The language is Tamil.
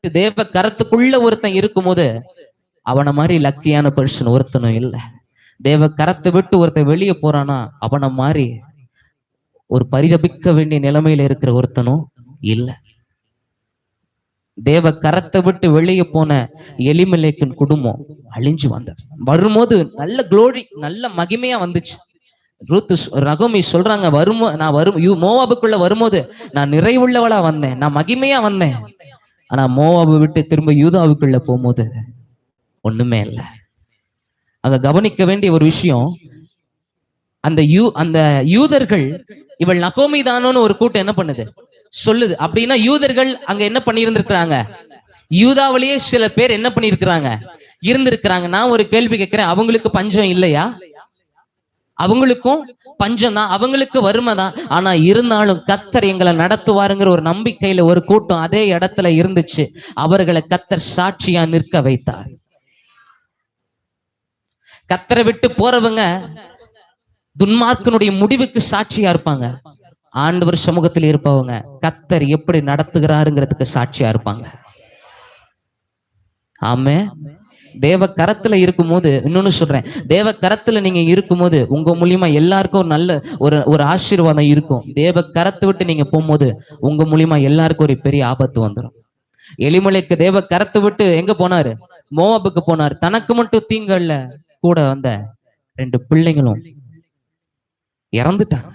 தேவ கரத்துக்குள்ள ஒருத்தன் இருக்கும்போது அவனை மாதிரி லக்கியான பர்சன் ஒருத்தனும் இல்லை. தேவ கரத்தை விட்டு ஒருத்தன் வெளியே போறானா அவனை மாதிரி ஒரு பரிதபிக்க வேண்டிய நிலைமையில இருக்கிற ஒருத்தனும் இல்லை. தேவ கரத்தை விட்டு வெளியே போன எலிமெலேக்கின் குடும்பம் அழிஞ்சு வந்தார். வரும்போது நல்ல குளோரி, நல்ல மகிமையா வந்துச்சு. ரூத்து நகோமி சொல்றாங்க, நான் மோவாபுக்குள்ள வரும்போது நான் நிறைவுள்ளவளா வந்தேன், நான் மகிமையா வந்தேன். ஆனா மோவாபு விட்டு திரும்ப யூதாவுக்குள்ள போகும்போது ஒண்ணுமே இல்லை. அங்க கவனிக்க வேண்டிய ஒரு விஷயம், அந்த யூதர்கள் இவள் நகோமி தானோன்னு ஒரு கூட்டம் என்ன பண்ணுது சொல்லுது. அப்படின்னா யூதர்கள் அங்க என்ன பண்ணி இருந்திருக்கிறாங்க, யூதாவிலேயே சில பேர் என்ன பண்ணிருக்கிறாங்க இருந்திருக்கிறாங்க. நான் ஒரு கேள்வி கேட்கிறேன், அவங்களுக்கு பஞ்சம் இல்லையா? அவங்களுக்கும் பஞ்சம் தான், அவங்களுக்கு வறுமை தான். ஆனா இருந்தாலும் கத்தர் எங்களை நடத்துவாருங்கிற ஒரு நம்பிக்கையில ஒரு கூட்டம் அதே இடத்துல இருந்துச்சு. அவர்களை கத்தர் சாட்சியா நிற்க வைத்தார். கத்தரை விட்டு போறவங்க துன்மார்க்கனுடைய முடிவுக்கு சாட்சியா இருப்பாங்க. ஆண்டவர் சமூகத்தில் இருப்பவங்க கத்தர் எப்படி நடத்துகிறாருங்கிறதுக்கு சாட்சியா இருப்பாங்க. ஆமே. தேவ கரத்துல இருக்கும்போது, இன்னொன்னு சொல்றேன், தேவ கரத்துல நீங்க இருக்கும்போது உங்க மூலியமா எல்லாருக்கும் ஒரு நல்ல ஒரு ஆசீர்வாதம் இருக்கும். தேவ கரத்தை விட்டு நீங்க போகும்போது உங்க மூலியமா எல்லாருக்கும் ஒரு பெரிய ஆபத்து வந்துடும். எலிமலைக்கு தேவ கரத்தை விட்டு எங்க போனாரு? மோவாபுக்கு போனார். தனக்கு மட்டும் தீங்கல்ல, கூட வந்த 2 பிள்ளைங்களும் இறந்துட்டாங்க.